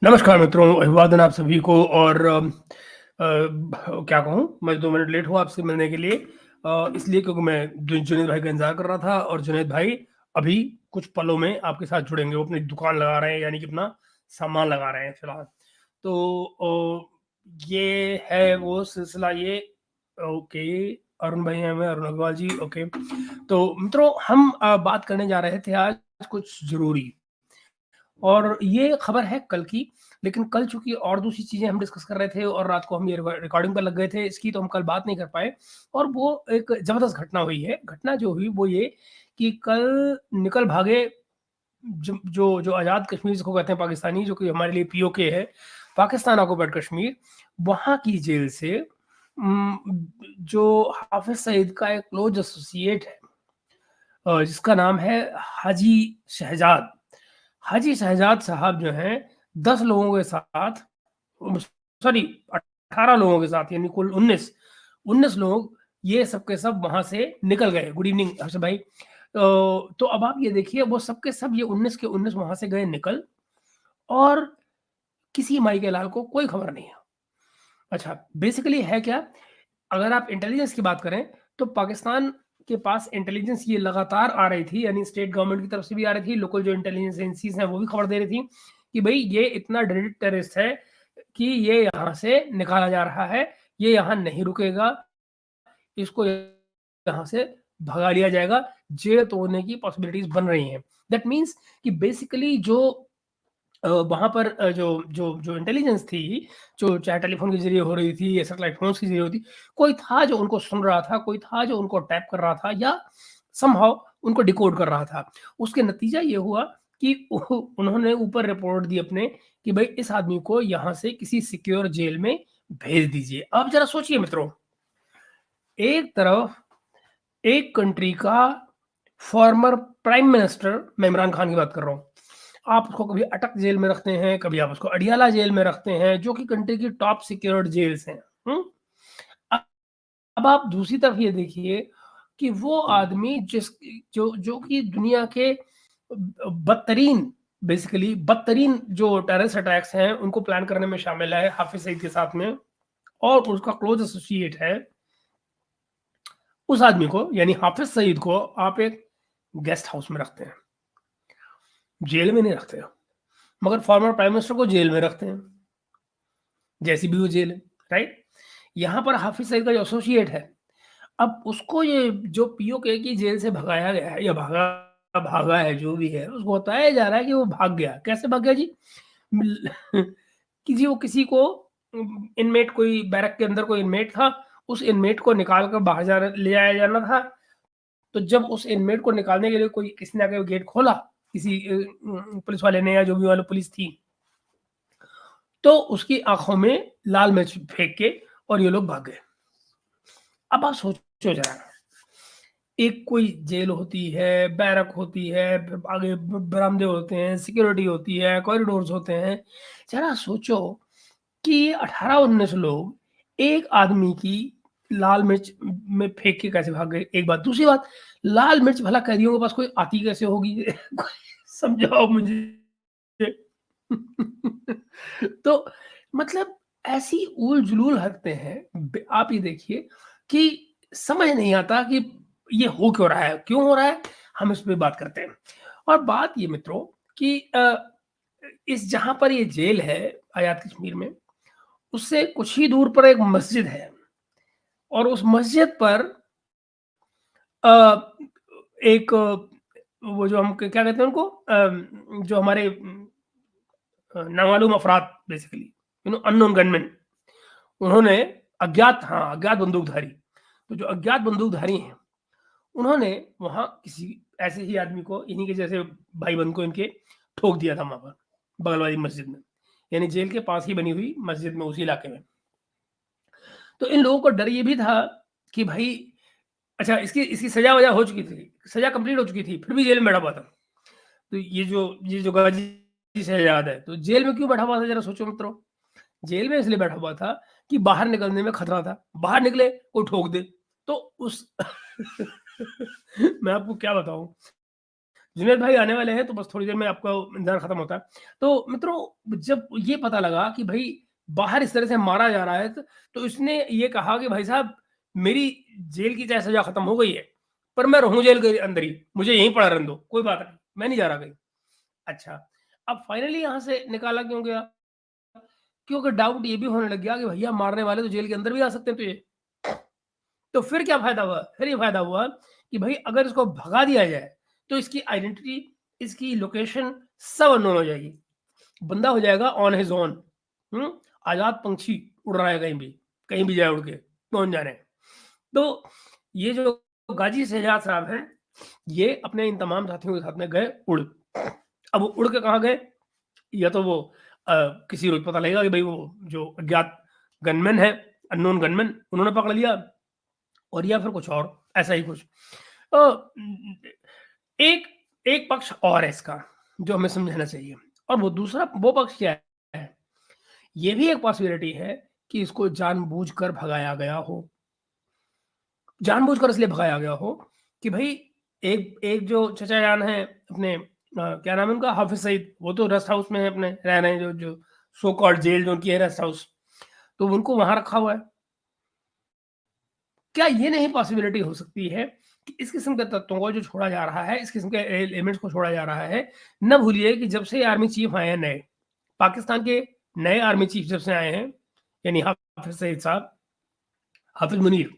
नमस्कार मित्रों, अभिवादन आप सभी को। और क्या कहूँ, मैं 2 मिनट लेट हुआ आपसे मिलने के लिए, इसलिए क्योंकि मैं जुनैद भाई का इंतज़ार कर रहा था। और जुनैद भाई अभी कुछ पलों में आपके साथ जुड़ेंगे। वो अपनी दुकान लगा रहे हैं, यानी कि अपना सामान लगा रहे हैं फिलहाल। तो ये है वो सिलसिला। ये ओके, अरुण भाई हैं, मैं अरुण अग्रवाल जी। ओके, तो मित्रों हम बात करने जा रहे थे आज कुछ ज़रूरी। और ये खबर है कल की, लेकिन कल चूँकि और दूसरी चीज़ें हम डिस्कस कर रहे थे और रात को हम ये रिकॉर्डिंग पे लग गए थे इसकी, तो हम कल बात नहीं कर पाए। और वो एक ज़बरदस्त घटना हुई है। घटना जो हुई वो ये कि कल निकल भागे ज जो जो आज़ाद कश्मीर जिसको कहते हैं पाकिस्तानी, जो कि हमारे लिए पीओके है, पाकिस्तान ऑक्युपाइड कश्मीर, वहाँ की जेल से जो हाफ़िज़ सईद का एक क्लोज़ एसोसिएट है, जिसका नाम है हाजी शहजाद। हाजी शहजाद साहब जो हैं 10 लोगों के साथ, सॉरी 18 लोगों के साथ, यानी कुल 19 लोग, ये सब के सब वहाँ से निकल गए। गुड इवनिंग हर्षद भाई। तो अब आप ये देखिए, वो सब के सब ये 19 के 19 वहाँ से गए निकल, और किसी माई के लाल को कोई खबर नहीं है। अच्छा, बेसिकली है क्या? अगर आप इंटेलिजेंस की बात करें, तो पाकिस्तान के पास इंटेलिजेंस ये लगातार आ रही थी, यानी स्टेट गवर्नमेंट की तरफ से भी आ रही थी, लोकल जो इंटेलिजेंस एजेंसीज हैं वो भी खबर दे रही थी कि भाई ये इतना डेडिकेटेड टेररिस्ट है कि ये यहाँ से निकाला जा रहा है, ये यहाँ नहीं रुकेगा, इसको यहाँ से भगा लिया जाएगा, जेल तोड़ने की पॉसिबिलिटीज बन रही हैं। दैट मीन्स कि बेसिकली जो वहाँ पर जो जो जो इंटेलिजेंस थी, जो चाहे टेलीफ़ोन के ज़रिए हो रही थी या सैटेलाइट फ़ोन्स के ज़रिए होती, कोई था जो उनको सुन रहा था, कोई था जो उनको टैप कर रहा था या समहाउ उनको डिकोड कर रहा था। उसके नतीजा ये हुआ कि उन्होंने ऊपर रिपोर्ट दी अपने कि भई इस आदमी को यहाँ से किसी सिक्योर जेल में भेज दीजिए। अब ज़रा सोचिए मित्रों, एक तरफ एक कंट्री का फॉर्मर प्राइम मिनिस्टर, मैं इमरान खान की बात कर रहा हूँ, आप उसको कभी अटक जेल में रखते हैं, कभी आप उसको अडियाला जेल में रखते हैं, जो कि कंट्री की टॉप सिक्योर्ड जेल्स हैं। अ- अब आप दूसरी तरफ ये देखिए कि वो आदमी जो जो कि दुनिया के बदतरीन, बेसिकली बदतरीन जो टेररिस्ट अटैक्स हैं उनको प्लान करने में शामिल है हाफिज सईद के साथ में, और उसका क्लोज एसोसिएट है, उस आदमी को यानी हाफिज सईद को आप एक गेस्ट हाउस में रखते हैं, जेल में नहीं रखते हो। मगर फॉर्मर प्राइम मिनिस्टर को जेल में रखते हैं, जैसी भी वो जेल है, राइट? यहाँ पर हाफिज सईद का जो एसोसिएट है, अब उसको ये जो पीओके की जेल से भगाया गया है या भागा भागा है, जो भी है, उसको बताया जा रहा है कि वो भाग गया। कैसे भाग गया जी? मिल- कि जी वो किसी को इनमेट, कोई बैरक के अंदर कोई इनमेट था, उस इनमेट को निकाल कर बाहर जाना ले जाया जाना था। तो जब उस इनमेट को निकालने के लिए कोई किसी ने आके गेट खोला, किसी पुलिस वाले ने या जो भी वाले पुलिस थी, तो उसकी आंखों में लाल मिर्च फेंक के और ये लोग भाग गए। अब आप सोचो जरा, एक कोई जेल होती है, बैरक होती है, फिर आगे बरामदे होते हैं, सिक्योरिटी होती है, कॉरिडोर्स होते हैं। जरा सोचो कि ये 18-19 लोग एक आदमी की लाल मिर्च में फेंक के कैसे भाग गए? एक बात। दूसरी बात, लाल मिर्च भला कैदियों के पास कोई आती कैसे होगी? समझाओ मुझे। तो मतलब ऐसी ऊल-जुलूल हरकतें हैं। आप ये देखिए कि समझ नहीं आता कि ये हो क्यों रहा है? क्यों हो रहा है? हम इस पे बात करते हैं। और बात ये मित्रों कि इस जहाँ पर ये जेल है आज़ाद कश्मीर में, उससे कुछ ही दूर पर एक मस्जिद है, और उस मस्जिद पर अ, एक वो जो हम क्या कहते हैं उनको, जो हमारे नामालूम अफराद, बेसिकली अननोन गनमैन, उन्होंने अज्ञात बंदूकधारी, तो जो अज्ञात बंदूकधारी हैं, उन्होंने वहाँ किसी ऐसे ही आदमी को, इन्हीं के जैसे भाई-बंध को इनके ठोक दिया था वहाँ पर, बगल वाली मस्जिद में। यानी जेल के पास ही बनी हुई मस्जिद में, उसी इलाके में। तो इन लोगों को डर ये भी था कि भाई, अच्छा, इसकी इसकी सज़ा-वज़ा हो चुकी थी, सज़ा कंप्लीट हो चुकी थी, फिर भी जेल में बैठा हुआ था। तो ये जो गाज़ी शहजाद है, तो जेल में क्यों बैठा हुआ था, ज़रा सोचो मित्रों? जेल में इसलिए बैठा हुआ था कि बाहर निकलने में खतरा था। बाहर निकले, कोई ठोक दे, तो उस मैं आपको क्या बताऊँ? जुनैद भाई आने वाले हैं, तो बस थोड़ी देर में आपका इंतज़ार खत्म होता है। तो मित्रों, जब ये पता लगा कि भई बाहर इस तरह से मारा जा रहा है, तो इसने ये कहा कि भाई साहब, मेरी जेल की चाहे सज़ा खत्म हो गई है, पर मैं रहूँ जेल के अंदर ही, मुझे यहीं पड़ा रहने दो, कोई बात नहीं, मैं नहीं जा रहा कहीं। अच्छा, अब फाइनली यहाँ से निकाला क्यों गया? क्योंकि डाउट ये भी होने लग गया कि भैया मारने वाले तो जेल के अंदर भी आ सकते हैं तुझे। तो फिर क्या फ़ायदा हुआ? फिर ये फ़ायदा हुआ कि भई अगर इसको भगा दिया जाए, तो इसकी आइडेंटिटी, इसकी लोकेशन सब अननोन हो जाएगी। बंदा हो जाएगा ऑन हिज़ ओन। आज़ाद पंछी उड़ रहा है कहीं भी जाए उड़ के, कौन जाने। तो ये जो गाज़ी शहजाद साहब हैं, ये अपने इन तमाम साथियों के साथ में गए उड़। अब वो उड़ के कहाँ गए? या तो वो किसी को पता लगेगा कि भई वो जो अज्ञात गनमैन है, अननोन गनमैन, उन्होंने पकड़ लिया, और या फिर कुछ और, ऐसा ही कुछ। एक एक पक्ष और है इसका, जो हमें समझना चाहिए, और वो दूसरा वो पक्ष क्या है? ये भी एक पॉसिबिलिटी है कि इसको जानबूझकर भगाया गया हो। जानबूझकर इसलिए भगाया गया हो कि भई एक एक जो चचा जान हैं अपने, क्या नाम है उनका? हाफ़िज़ सईद, वो तो रेस्ट हाउस में है, अपने रह रहे हैं, जो जो सो कॉल्ड जेल जो उनकी है, रेस्ट हाउस, तो उनको वहाँ रखा हुआ है। क्या ये नहीं पॉसिबिलिटी हो सकती है कि इस किस्म के तत्वों को जो छोड़ा जा रहा है, इस किस्म के एलिमेंट्स को छोड़ा जा रहा है? ना भूलिए कि जब से आर्मी चीफ आए हैं नए, पाकिस्तान के नए आर्मी चीफ जब से आए हैं, यानी हाफ़िज़ सईद साहब, हाफ़िज़ मुनीर,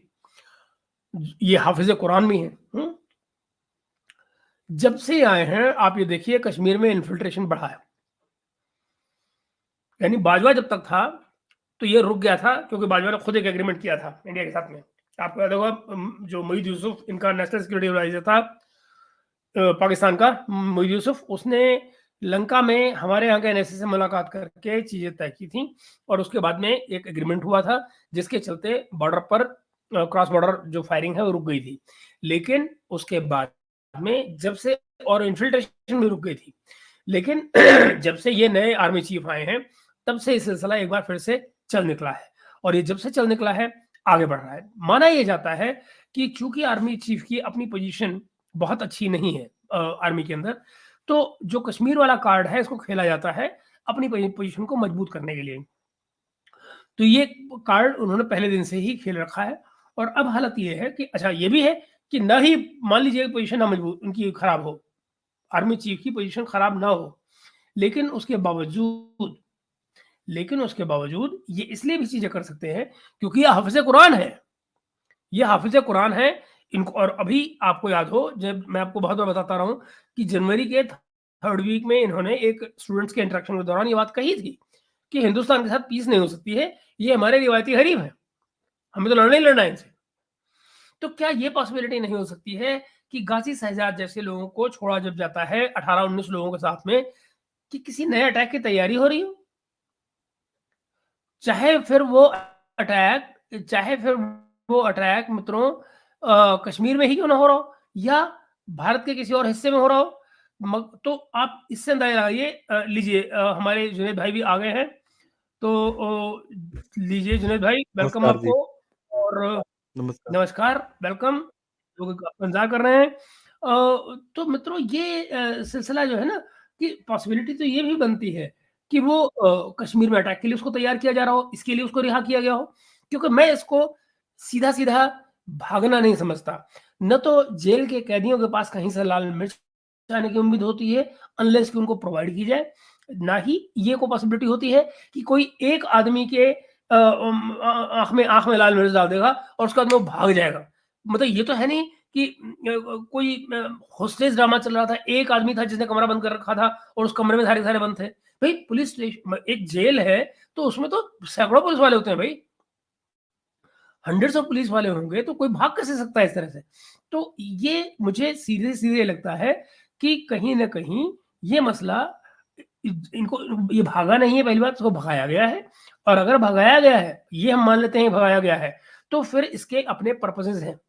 ये हाफ़िज़ कुरान भी हैं, जब से आए हैं, आप ये देखिए कश्मीर में इन्फिल्ट्रेशन बढ़ा है। यानी बाजवा जब तक था, तो ये रुक गया था, क्योंकि बाजवा ने खुद एक एग्रीमेंट किया था इंडिया के साथ में। आपको याद होगा, जो मोईद यूसुफ इनका नेशनल सिक्योरिटी एडवाइजर था, पाकिस्तान का मोईद यूसुफ, उसने लंका में हमारे यहाँ के एनएसए से मुलाकात करके चीज़ें तय की थी, और उसके बाद में एक एग्रीमेंट हुआ था, जिसके चलते बॉर्डर पर क्रॉस बॉर्डर जो फायरिंग है वो रुक गई थी। लेकिन उसके बाद में जब से, और इन्फिल्ट्रेशन भी रुक गई थी, लेकिन जब से ये नए आर्मी चीफ आए हैं, तब से ये सिलसिला एक बार फिर से चल निकला है, और ये जब से चल निकला है, आगे बढ़ रहा है। माना ये जाता है कि चूंकि आर्मी चीफ की अपनी पोजीशन बहुत अच्छी नहीं है आर्मी के अंदर, तो जो कश्मीर वाला कार्ड है, इसको खेला जाता है अपनी पोजीशन को मजबूत करने के लिए। तो ये कार्ड उन्होंने पहले दिन से ही खेल रखा है, और अब हालत ये है कि अच्छा, ये भी है कि ना ही मान लीजिए पोजीशन ना मजबूत उनकी खराब हो, आर्मी चीफ की पोजीशन खराब ना हो, लेकिन उसके बावजूद ये इसलिए भी चीज़ें कर सकते हैं क्योंकि ये हाफ़िज़ कुरान है। ये हाफ़िज़ कुरान है, इनको, और अभी आपको याद हो, जब मैं आपको बहुत बार बताता रहा हूँ कि जनवरी के 3rd वीक में इन्होंने एक स्टूडेंट्स के इंटरेक्शन के दौरान ये बात कही थी कि हिंदुस्तान के साथ पीस नहीं हो सकती है, ये हमारे रिवायती हरीफ हैं, हमें तो लड़ना ही लड़ना है इनसे। तो क्या ये पॉसिबिलिटी नहीं हो सकती है कि गाज़ी शहजाद जैसे लोगों को छोड़ा जब जाता है 18-19 लोगों के साथ में, कि किसी नए अटैक की तैयारी हो रही हो? चाहे फिर वो अटैक मित्रों कश्मीर में ही क्यों ना हो रहा हो, या भारत के किसी और हिस्से में हो रहा हो, तो आप इससे अंदाजा लगाइए। लीजिए, हमारे जुनैद भाई भी आ गए हैं, तो लीजिए जुनैद भाई, वेलकम नमस्कार जी। आपको, और नमस्कार। नमस्कार, वेलकम, लोग आपका इंतजार कर रहे हैं। तो मित्रों, ये सिलसिला जो है ना, कि पॉसिबिलिटी तो ये भी बनती है कि वो कश्मीर में अटैक के लिए उसको तैयार किया जा रहा हो, इसके लिए उसको रिहा किया गया हो, क्योंकि मैं इसको सीधा-सीधा भागना नहीं समझता। न तो जेल के कैदियों के पास कहीं से लाल मिर्च आने की उम्मीद होती है, अनलेस कि उनको प्रोवाइड की जाए, ना ही ये कोई पॉसिबिलिटी होती है कि कोई एक आदमी के आँख में लाल मिर्च डाल देगा और उसके बाद में वो भाग जाएगा। मतलब ये तो है नहीं कि कोई होस्टेज ड्रामा चल रहा था, एक आदमी था जिसने कमरा बंद कर रखा था और उस कमरे में सारे के सारे बंद थे। भई पुलिस एक जेल है, तो उसमें तो सैकड़ों पुलिस वाले होते हैं भई। हंड्रेड्स ऑफ पुलिस वाले होंगे, तो कोई भाग कैसे सकता है इस तरह से? तो ये मुझे सीधे-सीधे लगता है कि कहीं न कहीं ये मसला, इनको, ये भागा नहीं है पहली बात, इसको भगाया गया है, और अगर भगाया गया है, ये हम मान लेते हैं भगाया गया है, तो फिर इसके अपने पर्पसेज़ हैं।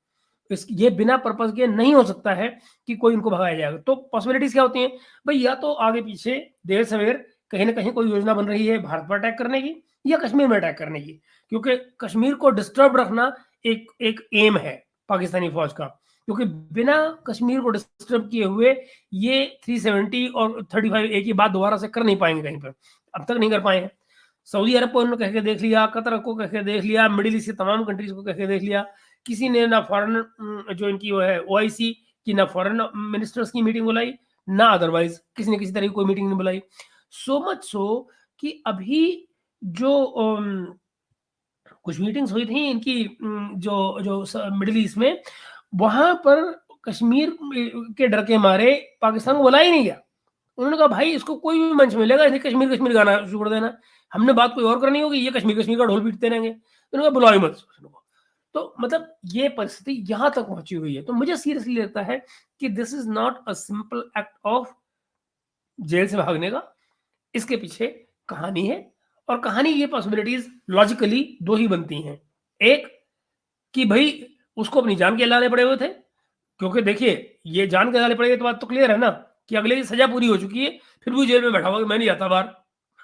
ये बिना पर्पस के नहीं हो सकता है कि कोई इनको भगाया जाएगा। तो पॉसिबिलिटीज़ क्या होती हैं? भई या तो आगे-पीछे, देर-सवेर कहीं न कहीं कोई योजना बन रही है भारत पर अटैक करने की, या कश्मीर में अटैक करने की। क्योंकि कश्मीर को डिस्टर्ब रखना एक एक एम है पाकिस्तानी फ़ौज का। क्योंकि बिना कश्मीर को डिस्टर्ब किए हुए ये 370 और 35 एक ही बात दोबारा से कर नहीं पाएंगे कहीं पर, अब तक नहीं कर पाए हैं। सऊदी अरब को उन्होंने कह के देख लिया, कतर को कह के देख लिया, मिडिल ईस्ट की तमाम कंट्रीज को कह के देख लिया, किसी ने ना फॉरेन जो इनकी वो है ओआईसी की ना फॉरेन मिनिस्टर्स की मीटिंग बुलाई, ना अदरवाइज किसी ने किसी तरह की कोई मीटिंग नहीं बुलाई। सो मच सो कि अभी जो कुछ मीटिंग्स हुई थी इनकी जो जो मिडिल ईस्ट में, वहां पर कश्मीर के डर के मारे पाकिस्तान को बुलाया ही नहीं गया। उन्होंने कहा भाई इसको कोई भी मंच मिलेगा इसे कश्मीर कश्मीर गाना शुरू कर देना, हमने बात कोई और करनी होगी, ये कश्मीर कश्मीर का ढोल पीटते रहेंगे। तो उन्होंने कहा बुलाओ ही मत। तो मतलब ये परिस्थिति यहाँ तक पहुंची हुई है। तो मुझे सीरियसली लगता है कि this is not a simple act of jail से भागने का, इसके पीछे कहानी है। और कहानी ये पॉसिबिलिटीज लॉजिकली दो ही बनती हैं। एक कि भाई उसको अपनी जान के लाने पड़े हुए थे, क्योंकि देखिए ये जान के लाने पड़े तो बात तो क्लियर है ना कि अगले की सजा पूरी हो चुकी है, फिर भी जेल में बैठा हुआ कि मैं नहीं आता बाहर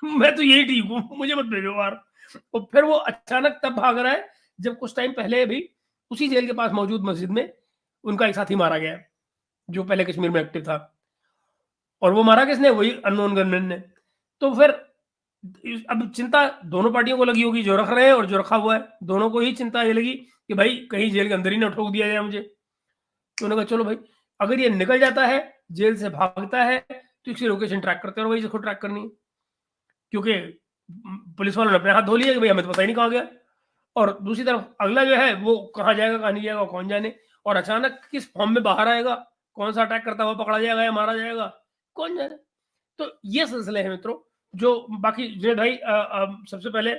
मैं तो यही ठीक हूँ, मुझे मत भेजो बाहर। और फिर वो अचानक तब भाग रहा है जब कुछ टाइम पहले भी उसी जेल के पास मौजूद मस्जिद में उनका एक साथी मारा गया जो पहले कश्मीर में एक्टिव था। और वो मारा किसने? वही अननोन गनमैन ने। तो फिर अब चिंता दोनों पार्टियों को लगी होगी, जो रख रहे हैं और जो रखा हुआ है, दोनों को ही चिंता ये लगी कि भाई कहीं जेल के अंदर ही ना ठोक दिया जाए मुझे। तो उन्होंने कहा चलो भाई अगर ये निकल जाता है, जेल से भागता है, तो इसकी लोकेशन ट्रैक करते हैं और वही इसको ट्रैक करनी है, क्योंकि पुलिस वालों ने अपने हाथ धो लिए कि भाई हमें तो पता ही नहीं कहाँ गया। और दूसरी तरफ अगला जो है वो कहाँ जाएगा कहाँ नहीं जाएगा कौन जाने, और अचानक किस फॉर्म में बाहर आएगा, कौन सा अटैक करता हुआ पकड़ा जाएगा या मारा जाएगा, कौन जाने। तो ये सिलसिले हैं मित्रों। जो बाकी जुनेद भाई सबसे पहले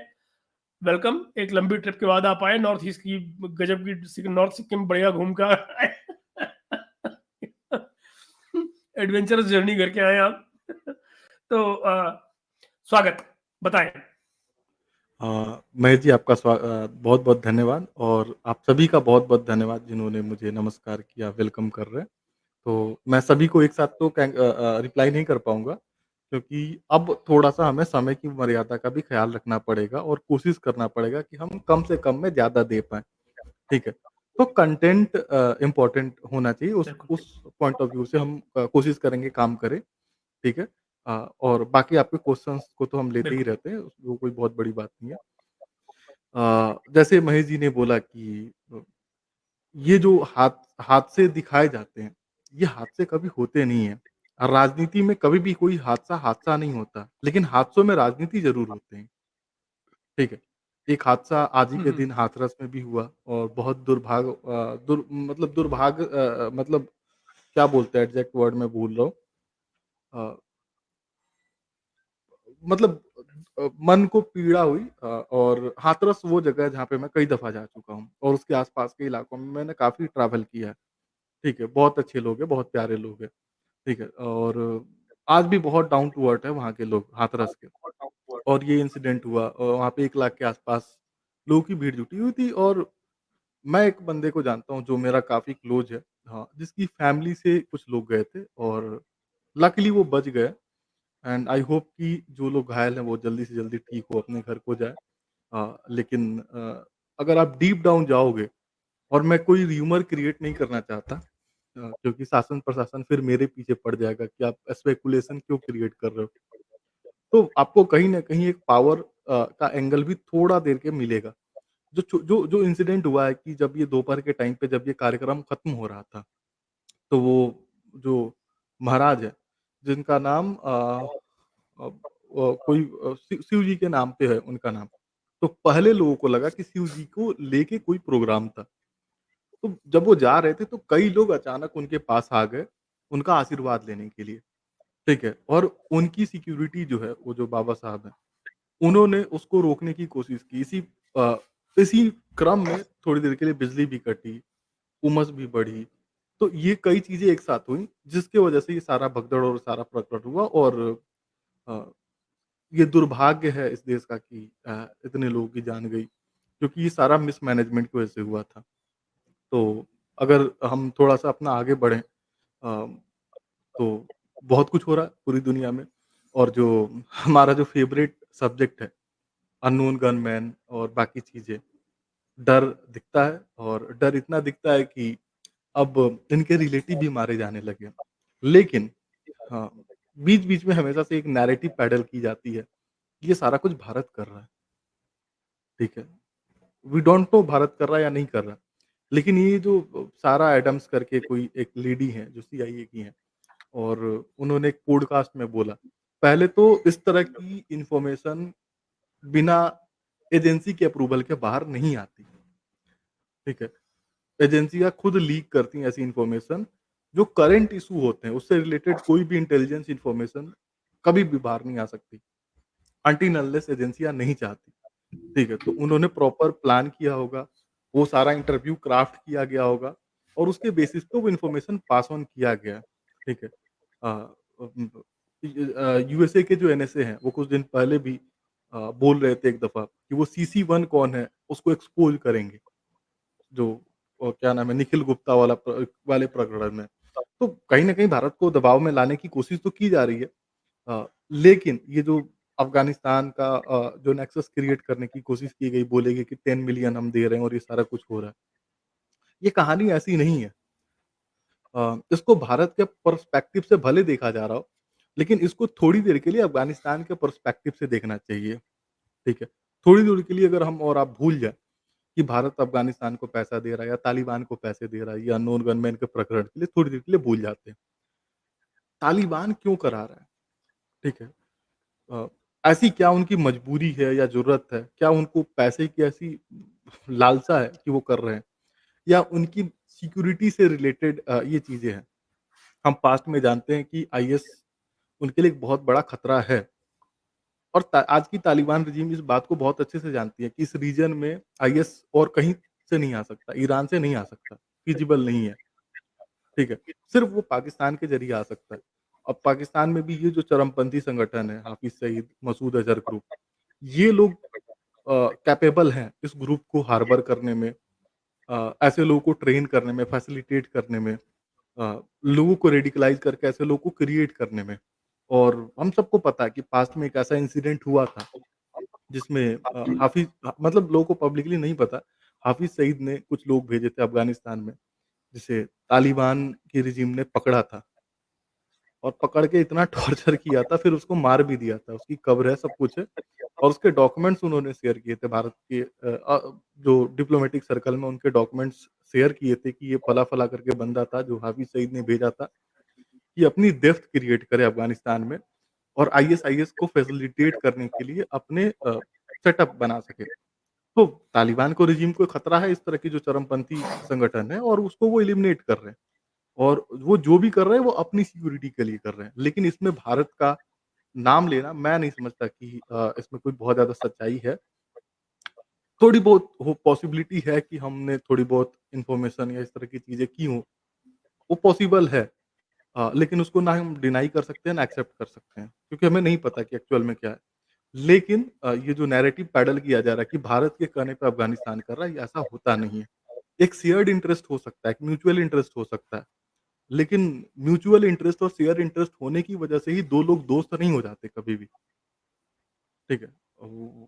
वेलकम, एक लंबी ट्रिप के बाद आप आए नॉर्थ ईस्ट की, गजब की नॉर्थ सिक्किम बढ़िया घूम कर एडवेंचरस जर्नी करके आए आप। तो स्वागत, बताएं। महेश जी आपका बहुत बहुत धन्यवाद, और आप सभी का बहुत बहुत धन्यवाद जिन्होंने मुझे नमस्कार किया, वेलकम कर रहे हैं। तो मैं सभी को एक साथ तो रिप्लाई नहीं कर पाऊँगा, क्योंकि अब थोड़ा-सा हमें समय की मर्यादा का भी ख़्याल रखना पड़ेगा और कोशिश करना पड़ेगा कि हम कम से कम में ज़्यादा दे पाएँ, ठीक है? तो कंटेंट इम्पोर्टेंट होना चाहिए, बिल्कुल उस पॉइंट ऑफ व्यू से हम कोशिश करेंगे काम करें, ठीक है? और बाकी आपके क्वेश्चंस को तो हम लेते ही बिल्कुल। रहते हैं, वो कोई बहुत बड़ी बात नहीं है। जैसे महेश जी ने बोला कि ये जो हादसे दिखाए जाते हैं, ये हादसे कभी होते नहीं हैं। राजनीति में कभी भी कोई हादसा, हादसा नहीं होता, लेकिन हादसों में राजनीति ज़रूर होते हैं, ठीक है? एक हादसा आज ही के दिन हाथरस में भी हुआ, और बहुत दुर्भाग्य, मतलब क्या बोलते हैं, एग्ज़ैक्ट वर्ड मैं भूल रहा हूँ। अ, मतलब मन को पीड़ा हुई, और हाथरस वो जगह है जहाँ पे मैं कई दफ़ा जा चुका हूँ, और उसके आस-पास के इलाकों में मैंने काफ़ी ट्रैवल किया है, ठीक है? बहुत अच्छे लोग हैं, बहुत प्यारे लोग हैं, ठीक है? और आज भी बहुत डाउन टू अर्थ है वहाँ के लोग, हाथरस के। और ये इंसिडेंट हुआ, और वहाँ पे 1 लाख के आस-पास लोगों की भीड़ जुटी हुई थी, और मैं एक बंदे को जानता हूँ जो मेरा काफ़ी क्लोज़ है, हाँ, जिसकी फैमिली से कुछ लोग गए थे, और लकीली वो बच गए। एंड आई होप कि जो लोग घायल हैं वो जल्दी से जल्दी ठीक हो, अपने घर को जाएँ। लेकिन अगर आप डीप डाउन जाओगे, और मैं कोई र्यूमर क्रिएट नहीं करना चाहता, क्योंकि शासन-प्रशासन फिर मेरे पीछे पड़ जाएगा कि आप स्पेकुलेशन क्यों क्रिएट कर रहे हो। तो आपको कहीं न कहीं एक पावर का एंगल भी थोड़ा देर के मिलेगा। जो इंसिडेंट हुआ है कि जब ये दोपहर के टाइम पे जब ये कार्यक्रम खत्म हो रहा था, तो वो जो महाराज हैं, जिनका नाम कोई शिव जी के नाम पे है उनका नाम। तो पहले लोगों को लगा कि शिव जी को लेके कोई प्रोग्राम था। तो जब वो जा रहे थे तो कई लोग अचानक उनके पास आ गए, उनका आशीर्वाद लेने के लिए, ठीक है? और उनकी सिक्योरिटी जो है, वो जो बाबा साहब हैं, उन्होंने उसको रोकने की कोशिश की। अ, इसी क्रम में थोड़ी देर के लिए बिजली भी कटी, उमस भी बढ़ी। तो ये कई चीज़ें एक साथ हुई, जिसकी वजह से ये सारा भगदड़ और सारा प्रकट हुआ, और अ, ये दुर्भाग्य है इस देश का कि इतने लोगों की जान गई, क्योंकि ये सारा मिसमैनेजमेंट की वजह से हुआ था। तो अगर हम थोड़ा-सा अपना आगे बढ़ें, तो बहुत कुछ हो रहा है पूरी दुनिया में, और जो हमारा जो फ़ेवरेट सब्जेक्ट है, अननोन गनमैन और बाकी चीज़ें, डर दिखता है, और डर इतना दिखता है कि अब इनके रिलेटिव भी मारे जाने लगे। लेकिन हाँ, बीच-बीच में हमेशा से एक नैरेटिव पैडल की जाती है, ये सारा कुछ भारत कर रहा है, ठीक है? वी डोंट नो भारत कर रहा है या नहीं कर रहा। लेकिन ये जो सारा एडम्स करके कोई एक लेडी हैं, जो सीआईए की हैं और उन्होंने एक पॉडकास्ट में बोला, पहले तो इस तरह की इन्फॉर्मेशन बिना एजेंसी के अप्रूवल के बाहर नहीं आती, ठीक है? एजेंसियाँ खुद लीक करती हैं ऐसी इन्फॉर्मेशन, जो करंट इश्यू होते हैं, उससे रिलेटेड कोई भी इंटेलिजेंस इन्फॉर्मेशन कभी भी बाहर नहीं आ सकती, अनटिल अनलेस एजेंसियाँ नहीं चाहती। ठीक है, तो उन्होंने प्रॉपर प्लान किया होगा, वो सारा इंटरव्यू क्राफ्ट किया गया होगा और उसके बेसिस पे वो इन्फॉर्मेशन पास ऑन किया गया, ठीक है। यूएसए के जो एनएसए हैं, वो कुछ दिन पहले भी बोल रहे थे एक दफ़ा कि वो सीसी-1 कौन है, उसको एक्सपोज़ करेंगे, जो क्या नाम है, निखिल गुप्ता वाले प्रकरण में। तो कहीं न कहीं भारत को दबाव में लाने की कोशिश तो की जा रही है। लेकिन ये जो अफ़गानिस्तान का जो नेक्सस क्रिएट करने की कोशिश की गई, बोले गए कि 10 मिलियन हम दे रहे हैं और ये सारा कुछ हो रहा है। ये कहानी ऐसी नहीं है। इसको भारत के पर्सपेक्टिव से भले देखा जा रहा हो, लेकिन इसको थोड़ी देर के लिए अफ़गानिस्तान के पर्सपेक्टिव से देखना चाहिए, ठीक है? थोड़ी देर के लिए अगर हम और आप भूल जाएँ कि भारत अफ़गानिस्तान को पैसा दे रहा है या तालिबान को पैसे दे रहा है या अननोन गनमैन के प्रकरण के लिए थोड़ी देर के लिए भूल जाते हैं। तालिबान क्यों करा रहा है? ठीक है? अ, ऐसी क्या उनकी मजबूरी है या ज़रूरत है? क्या उनको पैसे की ऐसी लालसा है कि वो कर रहे हैं? या उनकी सिक्योरिटी से रिलेटेड ये चीज़ें हैं? हम पास्ट में जानते हैं कि आईएस उनके लिए एक बहुत बड़ा खतरा है और ता आज की तालिबान रेजिम इस बात को बहुत अच्छे से जानती है कि इस रीजन में आईएस और कहीं से नहीं आ सकता, ईरान से नहीं आ सकता, फिज़िबल नहीं है, ठीक है? सिर्फ़ वो पाकिस्तान के ज़रिए आ सकता है। अब पाकिस्तान में भी ये जो चरमपंथी संगठन है, हाफ़िज़ सईद, मसूद अज़हर ग्रुप, ये लोग कैपेबल हैं इस ग्रुप को हार्बर करने में, ऐसे लोगों को ट्रेन करने में, फैसिलिटेट करने में, लोगों को रेडिकलाइज़ करके ऐसे लोगों को क्रिएट करने में। और हम सबको पता है कि पास्ट में एक ऐसा इंसिडेंट हुआ था जिसमें मतलब लोगों को पब्लिकली नहीं पता, हाफ़िज़ सईद ने कुछ लोग भेजे थे अफ़गानिस्तान में, जिसे तालिबान की रेजिम ने पकड़ा था। और पकड़ के इतना टॉर्चर किया था, फिर उसको मार भी दिया था। उसकी कब्र है, सब कुछ है और उसके डॉक्यूमेंट्स उन्होंने शेयर किए थे भारत के जो डिप्लोमैटिक सर्कल में उनके डॉक्यूमेंट्स शेयर किए थे कि ये फला-फला करके बंदा था जो हाफ़िज़ सईद ने भेजा था, कि अपनी डेप्थ क्रिएट करे अफ़गानिस्तान में और आईएसआईएस को फैसिलिटेट करने के लिए अपने सेटअप बना सके। तो तालिबान को रेजिम को खतरा है इस तरह की जो चरमपंथी संगठन है और उसको वो एलिमिनेट कर रहे हैं। और वो जो भी कर रहे हैं वो अपनी सिक्योरिटी के लिए कर रहे हैं। लेकिन इसमें भारत का नाम लेना मैं नहीं समझता कि इसमें कोई बहुत ज़्यादा सच्चाई है। थोड़ी बहुत हो पॉसिबिलिटी है कि हमने थोड़ी बहुत इन्फॉर्मेशन या इस तरह की चीज़ें की हों, वो पॉसिबल है। लेकिन उसको ना हम डिनाई कर सकते हैं, ना एक्सेप्ट कर सकते हैं, क्योंकि हमें नहीं पता कि एक्चुअल में क्या है। लेकिन ये जो नैरेटिव पैडल किया जा रहा है कि भारत के कहने पे अफ़गानिस्तान कर रहा है, ये ऐसा होता नहीं है। एक शेयर्ड इंटरेस्ट हो सकता है, एक म्यूचुअल इंटरेस्ट हो सकता है। लेकिन म्यूचुअल इंटरेस्ट और शेयर इंटरेस्ट होने की वजह से ही 2 लोग दोस्त नहीं हो जाते कभी भी, ठीक है?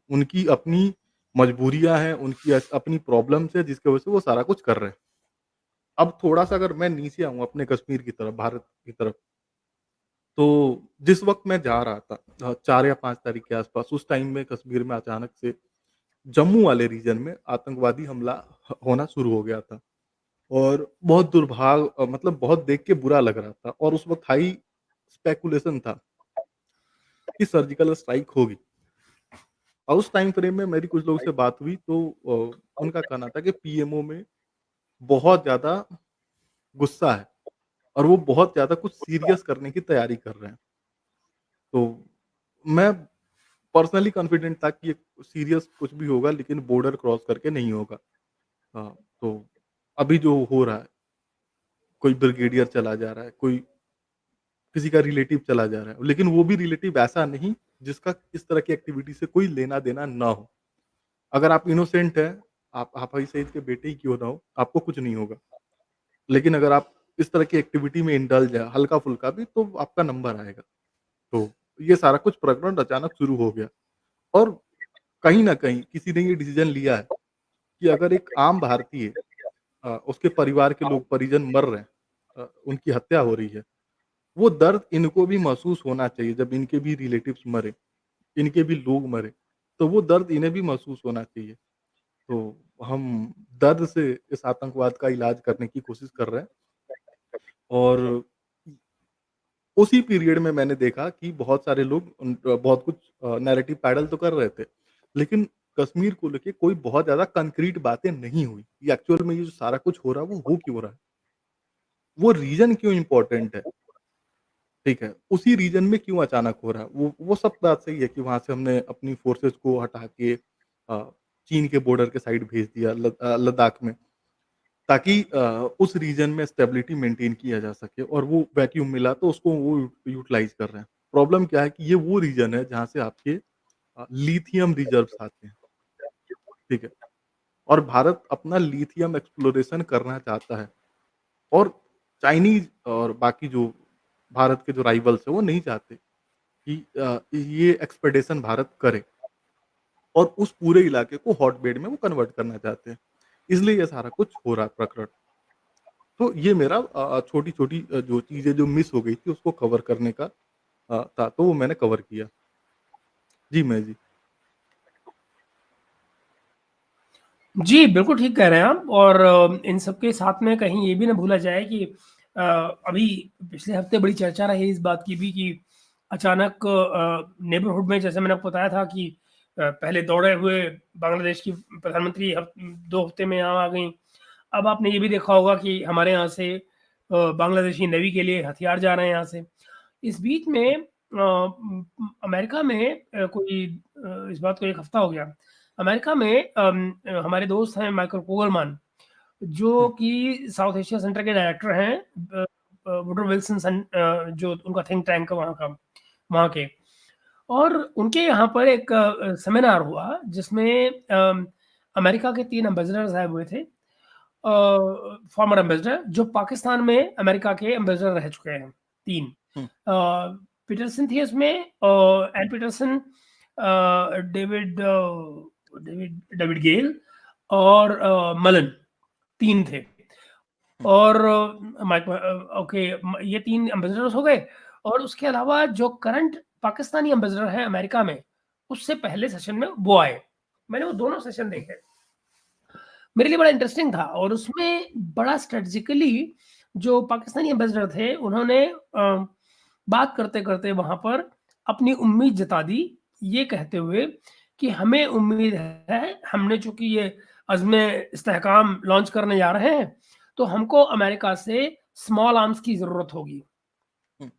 उनकी अपनी मजबूरियाँ हैं, उनकी अपनी प्रॉब्लम्स है जिसकी वजह से वो सारा कुछ कर रहे हैं। अब थोड़ा-सा अगर मैं नीचे आऊँ अपने कश्मीर की तरफ, भारत की तरफ, तो जिस वक़्त मैं जा रहा था 4 या 5 तारीख के आस-पास, उस टाइम में कश्मीर में अचानक से जम्मू वाले रीजन में आतंकवादी हमला होना शुरू हो गया था। और बहुत मतलब बहुत देख के बुरा लग रहा था और उस वक़्त हाई स्पेकुलेशन था कि सर्जिकल स्ट्राइक होगी और उस टाइम फ्रेम में मेरी कुछ लोगों से बात हुई तो उनका कहना था कि पीएमओ में बहुत ज़्यादा गुस्सा है और वो बहुत ज़्यादा कुछ सीरियस करने की तैयारी कर रहे हैं। तो मैं पर्सनली कॉन्फिडेंट था कि ये सीरियस कुछ भी होगा लेकिन बॉर्डर क्रॉस करके नहीं होगा। तो अभी जो हो रहा है, कोई ब्रिगेडियर चला जा रहा है, कोई किसी का रिलेटिव चला जा रहा है। लेकिन वो भी रिलेटिव ऐसा नहीं जिसका इस तरह की एक्टिविटी से कोई लेना-देना ना हो। अगर आप इनोसेंट हैं, आप हाफ़िज़ सईद के बेटे ही क्यों ना हो, आपको कुछ नहीं होगा। लेकिन अगर आप इस तरह की एक्टिविटी में इंडल्ज हैं, हल्का-फुल्का भी, तो आपका नंबर आएगा। तो ये सारा कुछ प्रकरण अचानक शुरू हो गया और कहीं न कहीं किसी ने ये डिसीज़न लिया है कि अगर एक आम भारतीय उसके परिवार के लोग परिजन मर रहे हैं, उनकी हत्या हो रही है। वो दर्द इनको भी महसूस होना चाहिए जब इनके भी रिलेटिव्स मरे, इनके भी लोग मरे, तो वो दर्द इन्हें भी महसूस होना चाहिए। तो हम दर्द से इस आतंकवाद का इलाज करने की कोशिश कर रहे हैं और उसी पीरियड में मैंने देखा कि बहुत सारे लोग बहुत कुछ नैरेटिव पैडल तो कर रहे थे, लेकिन कश्मीर को लेके कोई बहुत ज़्यादा कंक्रीट बातें नहीं हुई, कि एक्चुअल में ये जो सारा कुछ हो रहा है, वो हो क्यों रहा है? वो रीज़न क्यों इम्पोर्टेंट है? ठीक है, उसी रीजन में क्यों अचानक हो रहा है? वो सब बात सही है कि वहाँ से हमने अपनी फ़ोर्सेज़ को हटा के चीन के बॉर्डर के साइड भेज दिया लद्दाख में, ताकि उस रीजन में स्टेबिलिटी मेंटेन किया जा सके और वो वैक्यूम मिला तो उसको वो यूटिलाइज़ कर रहे हैं। प्रॉब्लम क्या है कि ये वो रीजन है जहाँ से आपके लिथियम रिज़र्व्स आते हैं, ठीक है? और भारत अपना लिथियम एक्सप्लोरेशन करना चाहता है और चाइनीज़ और बाकी जो भारत के जो राइवल्स हैं, वो नहीं चाहते। कि ये एक्सपेडिशन भारत करे और उस पूरे इलाके को हॉटबेड में वो कन्वर्ट करना चाहते हैं। इसलिए ये सारा कुछ हो रहा है प्रकरण। तो ये मेरा छोटी-छोटी जो चीज़ें जो मिस हो गई थी उसको कवर करने का था, तो वो मैंने कवर किया। जी, मैं जी। जी, बिल्कुल ठीक कह रहे हैं आप और इन सब के साथ में कहीं ये भी ना भूला जाए कि अभी पिछले हफ्ते बड़ी चर्चा रही इस बात की भी कि अचानक नेबरहुड में जैसे मैंने आपको बताया था कि पहले दौड़े हुए बांग्लादेश की प्रधानमंत्री 2 हफ्ते में यहाँ आ गईं। अब आपने ये भी देखा होगा कि हमारे यहाँ से बांग्लादेशी नेवी के लिए हथियार जा रहे हैं यहाँ से। इस बीच में अमेरिका में इस बात को 1 हफ्ता हो गया। अमेरिका में हमारे दोस्त हैं माइकल कोगलमान, जो हुँ, कि साउथ एशिया सेंटर के डायरेक्टर हैं वुडरो विल्सन जो उनका थिंक टैंक है वहाँ के। और उनके यहाँ पर एक सेमिनार हुआ जिसमें अमेरिका के 3 एम्बेसडर्स आए हुए थे। फॉर्मर एम्बेसडर जो पाकिस्तान में अमेरिका के एम्बेसडर रह चुके हैं 3 हुँ, पीटरसन थी उसमें N Peterson David David David Gayle और मलन 3 थे हुँ, और ओके ये 3 एम्बेसडर्स हो गए और उसके अलावा जो करंट पाकिस्तानी एम्बेसडर है अमेरिका में, उससे पहले सेशन में वो आए। मैंने वो दोनों सेशन हुँ, देखे। मेरे लिए बड़ा इंटरेस्टिंग था और उसमें बड़ा स्ट्रेटेजिकली जो पाकिस्तानी एम्बेसडर थे उन्होंने बात करते-करते वहाँ पर अपनी उम्मीद जता दी, ये कहते हुए कि हमें उम्मीद है, हमने चूँकि ये अज़्म इस्तेहकाम लॉन्च करने जा रहे हैं, तो हमको अमेरिका से स्मॉल आर्म्स की ज़रूरत होगी। हुँ,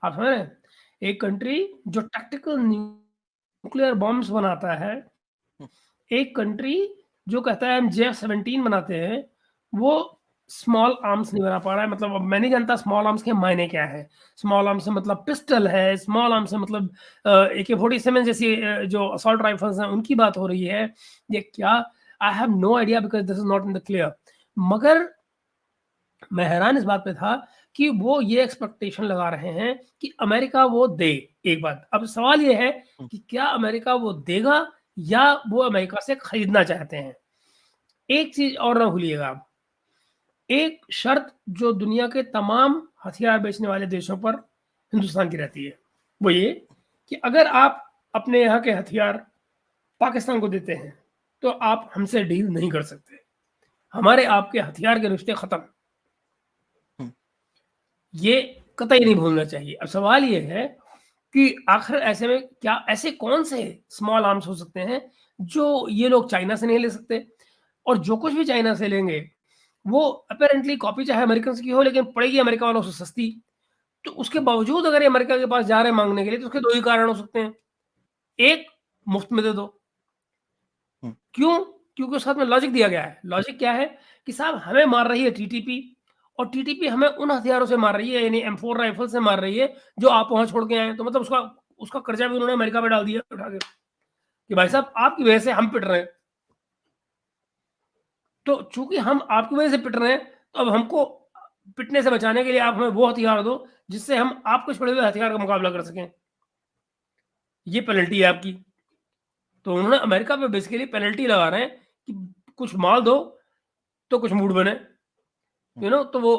आप समझ रहे हैं? एक कंट्री जो टैक्टिकल न्यूक्लियर बॉम्ब्स बनाता है, हुँ, एक कंट्री जो कहता है हम जेफ-17 बनाते हैं, वो स्मॉल आर्म्स नहीं बना पा रहा है। मतलब अब मैं नहीं जानता स्मॉल आर्म्स के मायने क्या है? स्मॉल आर्म्स से मतलब पिस्टल है, स्मॉल आर्म्स से मतलब AK-47 जैसी जो असॉल्ट राइफल्स हैं, उनकी बात हो रही है। ये क्या? I have no idea because this is not in the clear. मगर मैं हैरान इस बात पे था कि वो ये एक्सपेक्टेशन लगा रहे हैं कि अमेरिका वो दे, एक बात। अब सवाल ये है हुँ, कि क्या अमेरिका वो देगा या वो अमेरिका से खरीदना चाहते हैं? एक चीज़ और ना भूलिएगा आप, एक शर्त जो दुनिया के तमाम हथियार बेचने वाले देशों पर हिंदुस्तान की रहती है, वो ये कि अगर आप अपने यहाँ के हथियार पाकिस्तान को देते हैं, तो आप हमसे डील नहीं कर सकते। हमारे आपके हथियार के रिश्ते खत्म। हुँ, ये कतई नहीं भूलना चाहिए। अब सवाल ये है कि आखिर ऐसे में क्या ऐसे कौन से स्मॉल आर्म्स हो सकते हैं जो ये लोग चाइना से नहीं ले सकते? और जो कुछ भी चाइना से लेंगे, वो अपैरेंटली कॉपी चाहे अमेरिकन्स की हो लेकिन पड़ेगी अमेरिका वालों से सस्ती। तो उसके बावजूद अगर ये अमेरिका के पास जा रहे हैं माँगने के लिए तो उसके 2 ही कारण हो सकते हैं। एक, मुफ्त में दे दो। हुँ, क्यों? क्योंकि उसके साथ में लॉजिक दिया गया है। लॉजिक क्या है कि साहब हमें मार रही है टीटीपी और टीटीपी हमें उन हथियारों से मार रही है यानी M4 राइफल से मार रही है जो आप वहाँ छोड़ के आए हैं। तो मतलब उसका उसका कर्जा भी उन्होंने अमेरिका पे डाल दिया उठा के कि भाई हुँ, साहब आपकी वजह से हम पिट रहे हैं। तो चूँकि हम आपकी वजह से पिट रहे हैं तो अब हमको पिटने से बचाने के लिए आप हमें वो हथियार दो जिससे हम आपके छोड़े हुए हथियार का मुकाबला कर सकें। ये पेनल्टी है आपकी। तो उन्होंने अमेरिका पे बेसिकली पेनल्टी लगा रहे हैं कि कुछ माल दो तो कुछ मूड बने, तो वो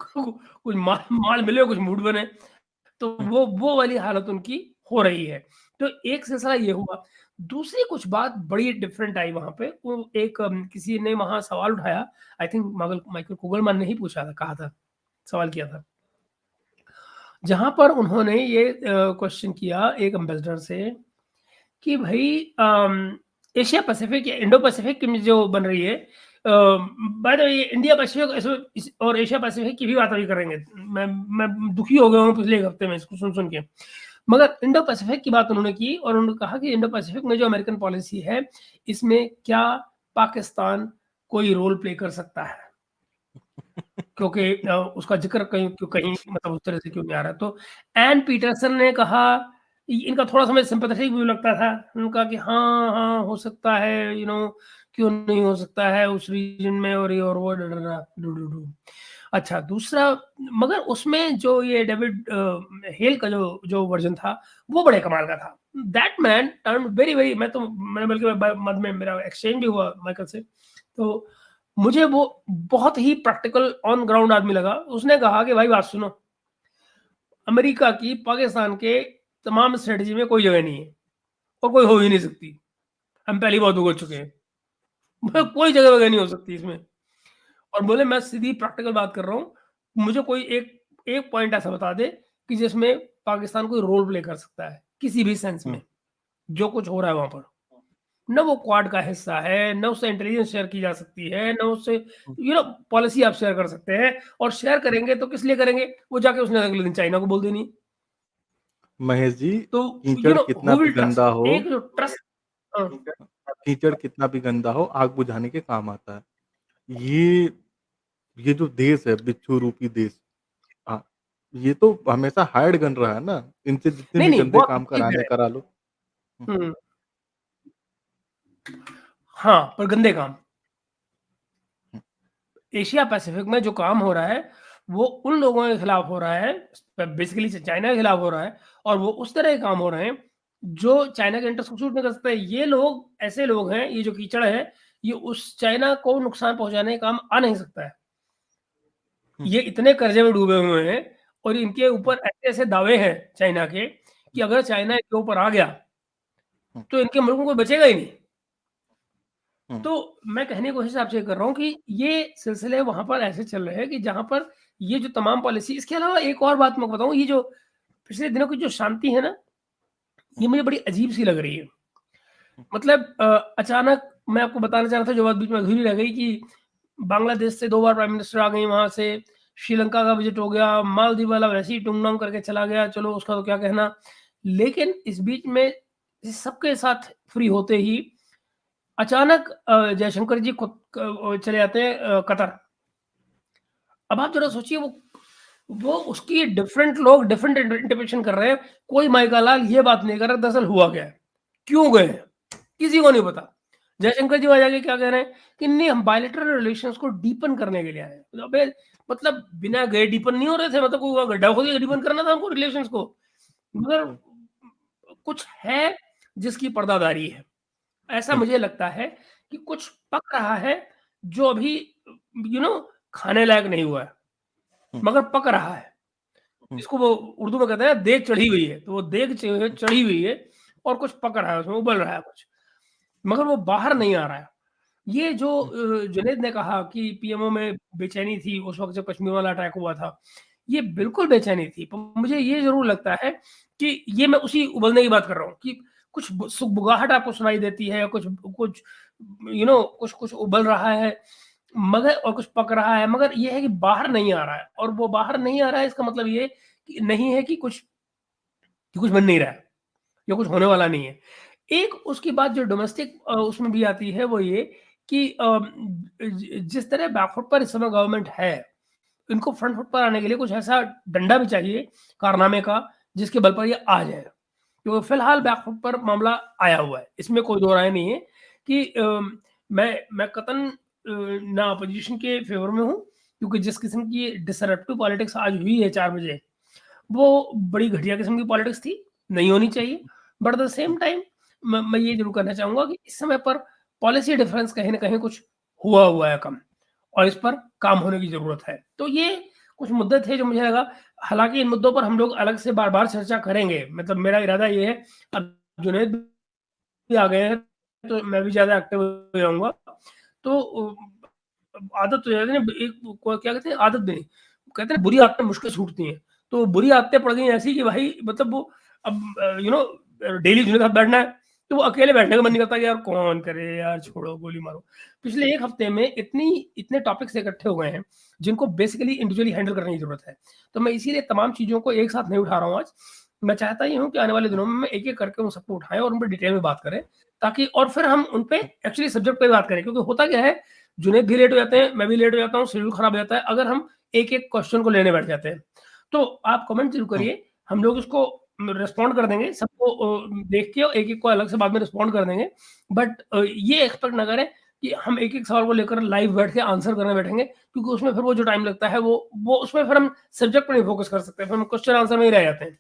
कुछ माल मिले, कुछ मूड बने, तो वो वाली हालत उनकी हो रही है। तो एक सिलसिला ये हुआ। दूसरी कुछ बात बड़ी डिफरेंट आई वहाँ पे। वो एक किसी ने वहाँ सवाल उठाया, आई थिंक माइकल कुगलमैन ने ही पूछा था, कहा था, सवाल किया था। जहाँ पर उन्होंने ये क्वेश्चन किया एक एम्बेसडर से कि भई एशिया पैसिफिक या इंडो पैसिफिक की जो बन रही है, by the way India Pacific और एशिया पैसिफिक की भी बात अभी करेंगे। मैं दुखी हो गया हूँ पिछले एक हफ्ते में इसको सुन के। मगर इंडो पैसिफिक की बात उन्होंने की और उन्होंने कहा कि इंडो पैसिफिक में जो अमेरिकन पॉलिसी है, इसमें क्या पाकिस्तान कोई रोल प्ले कर सकता है? क्योंकि उसका ज़िक्र कहीं मतलब उस तरह से क्यों नहीं आ रहा है। तो एन पीटरसन ने कहा, इनका थोड़ा-सा मुझे सिम्पैथेटिक व्यू लगता था। उन्होंने कहा कि हाँ, हाँ, हो सकता है, क्यों नहीं हो सकता है उस रीजन में, और ये और वो डू। अच्छा, दूसरा, मगर उसमें जो ये डेविड हेल का जो वर्ज़न था, वो बड़े कमाल का था। दैट मैन टर्न्ड वेरी मैंने बल्कि बाद में मेरा एक्सचेंज भी हुआ माइकल से। तो मुझे वो बहुत ही प्रैक्टिकल ऑन ग्राउंड आदमी लगा। उसने कहा कि भाई बात सुनो, अमेरिका की पाकिस्तान के तमाम स्ट्रेटजी में कोई जगह नहीं है और कोई हो ही नहीं सकती। हम पहले ही बहुत भुगत चुके हैं। कोई जगह नहीं हो सकती इसमें। और बोले मैं सीधी प्रैक्टिकल बात कर रहा हूँ। मुझे कोई एक पॉइंट ऐसा बता दे कि जिसमें पाकिस्तान कोई रोल प्ले कर सकता है किसी भी सेंस में, जो कुछ हो रहा है वहाँ पर। ना वो क्वाड का हिस्सा है, ना उससे इंटेलिजेंस शेयर की जा सकती है, ना उससे पॉलिसी आप शेयर कर सकते हैं, और शेयर करेंगे तो किस लिए करेंगे? वो जाके उसने अगले दिन चाइना को बोल देनी। महेश जी, तो कीचड़ कितना हु भी विल ट्रस्ट? गंदा हो, एक जो ट्रस्ट। हाँ, कीचड़ कितना भी गंदा हो, आग बुझाने के काम आता है। ये ये जो देश है, बिच्छू रूपी देश, हाँ, ये तो हमेशा हायर्ड गन रहा है ना, इनसे जितने नहीं, भी नहीं, वो गंदे आपकी काम ठीक कराने है। करा लो। हुँ, हुँ, हाँ, पर गंदे काम। हुँ, एशिया पैसिफिक में जो काम हो रहा है, वो उन लोगों के खिलाफ हो रहा है, बेसिकली चाइना के खिलाफ हो रहा है, और वो उस तरह के काम हो रहे हैं, जो चाइना के इंटरेस्ट को सूट नहीं कर सकते। ये लोग ऐसे लोग हैं, ये जो कीचड़ है, ये उस चाइना को नुकसान पहुँचाने का काम आ नहीं सकता है। हुँ, ये इतने कर्जे में डूबे हुए हैं, और इनके हुँ, ऊपर ऐसे-ऐसे दावे हैं चाइना के, कि अगर चाइना इनके ऊपर आ गया, हुँ, तो इनके मुल्क में कोई बचेगा ही नहीं। हुँ, तो मैं कहने की कोशिश आपसे कर रहा हूँ कि ये सिलसिले वहाँ पर ऐसे चल रहे हैं कि जहाँ पर ये जो तमाम पॉलिसी, इसके अलावा एक और बात मैं बताऊँ, ये जो पिछले दिनों की जो शांति है ना, हुँ, ये मुझे बड़ी अजीब-सी लग रही है। हुँ, मतलब अचानक मैं आपको बताना चाह रहा था, जो बात बीच में अधूरी रह गई, कि बांग्लादेश से 2 बार प्राइम मिनिस्टर आ गई वहाँ से, श्रीलंका का विज़िट हो गया, मालदीव वाला वैसे ही टुंग-नाम करके चला गया, चलो उसका तो क्या कहना। लेकिन इस बीच में इस सबके साथ फ्री होते ही अचानक जयशंकर जी खुद चले जाते हैं कतर। अब आप ज़रा सोचिए, वो उसकी डिफरेंट लोग डिफरेंट इंटरप्रिटेशन कर रहे हैं। कोई माइका लाल ये बात नहीं कर रहा दरअसल हुआ क्या है? क्यों गए हैं? किसी को नहीं पता। जयशंकर जी वहाँ जाके क्या कह रहे हैं कि नहीं, हम बायलैटरल रिलेशंस को डीपन करने के लिए आए हैं। अबे, मतलब बिना गए डीपन नहीं हो रहे थे, मतलब कोई वहाँ गड्ढा खोद के डीपन करना था हमको रिलेशंस को। मगर हुँ, कुछ है जिसकी पर्दादारी है। ऐसा हुँ, मुझे लगता है कि कुछ पक रहा है, जो अभी खाने लायक नहीं हुआ है, हुँ, मगर पक रहा है। हुँ, इसको वो उर्दू में कहते हैं देग चढ़ी हुई है, तो वो देग चढ़ी हुई है, और कुछ पक रहा है, उसमें उबल रहा है कुछ, मगर वो बाहर नहीं आ रहा है। ये जो हुँ, जुनैद ने कहा कि पीएमओ में बेचैनी थी उस वक़्त जब कश्मीर वाला अटैक हुआ था, ये बिल्कुल बेचैनी थी। पर मुझे ये ज़रूर लगता है कि ये मैं उसी उबलने की बात कर रहा हूँ, कि कुछ सुगबुगाहट आपको सुनाई देती है, कुछ कुछ कुछ उबल रहा है, मगर और कुछ पक रहा है, मगर ये है कि बाहर नहीं आ रहा है, और वो बाहर नहीं आ रहा है, इसका मतलब ये कि नहीं है कि कुछ बन नहीं रहा है, या कुछ होने वाला नहीं है। एक उसकी बात जो डोमेस्टिक उसमें भी आती है, वो ये कि जिस तरह बैकफुट पर इस समय गवर्नमेंट है, इनको फ्रंट फुट पर आने के लिए कुछ ऐसा डंडा भी चाहिए कारनामे का, जिसके बल पर ये आ जाए। क्योंकि फिलहाल बैकफुट पर मामला आया हुआ है, इसमें कोई दो राय नहीं है कि मैं कतन ना अपोजिशन के फेवर में हूँ, क्योंकि जिस किस्म की डिसरप्टिव पॉलिटिक्स आज हुई है 4 बजे, वो बड़ी घटिया किस्म की पॉलिटिक्स थी, नहीं होनी चाहिए। But at the same time मैं ये ज़रूर कहना चाहूँगा कि इस समय पर पॉलिसी डिफरेंस कहीं न कहीं कुछ हुआ है कम। और इस पर काम होने की ज़रूरत है। तो ये कुछ मुद्दे थे जो मुझे लगा, हालाँकि इन मुद्दों पर हम लोग अलग से बार-बार चर्चा करेंगे। मतलब मेरा इरादा ये है, अब जुनैद भी आ गए हैं, तो मैं भी ज़्यादा एक्टिव हो जाऊँगा। तो आदत तो ज़्यादा नहीं, एक को क्या कहते हैं, आदत नहीं, कहते हैं बुरी आदतें मुश्किल छूटती हैं। तो बुरी आदतें पड़ गई ऐसी कि भाई मतलब वो अब डेली जुनैद के साथ बैठना है, तो वो अकेले बैठने का मन नहीं करता कि यार कौन करे यार, छोड़ो गोली मारो। पिछले 1 हफ्ते में इतने टॉपिक्स इकट्ठे हो गए हैं, जिनको बेसिकली इंडिविजुअली हैंडल करने की ज़रूरत है। तो मैं इसीलिए तमाम चीज़ों को एक साथ नहीं उठा रहा हूँ आज। मैं चाहता ये हूँ कि आने वाले दिनों में मैं एक-एक करके उन सबको उठाएँ और उन पे डिटेल में बात करें, ताकि और फिर हम उन पे एक्चुअली सब्जेक्ट पे बात करें। क्योंकि होता क्या है, जुनैद भी लेट हो जाते हैं, मैं भी लेट हो जाता हूँ, शेड्यूल खराब हो जाता है, अगर हम एक-एक क्वेश्चन को लेने बैठ जाते हैं। तो आप कमेंट ज़रूर हुँ। करिए, हम लोग उसको रिस्पॉन्ड कर देंगे, सबको देख के और एक-एक को अलग से बाद में रिस्पॉन्ड कर देंगे। बट ये एक्सपेक्ट ना करें कि हम एक-एक सवाल को लेकर लाइव बैठ के आंसर करने बैठेंगे, क्योंकि उसमें फिर वो जो टाइम लगता है वो उसमें फिर हम सब्जेक्ट पे नहीं फोकस कर सकते, फिर हम क्वेश्चन आंसर में ही रह जाते हैं।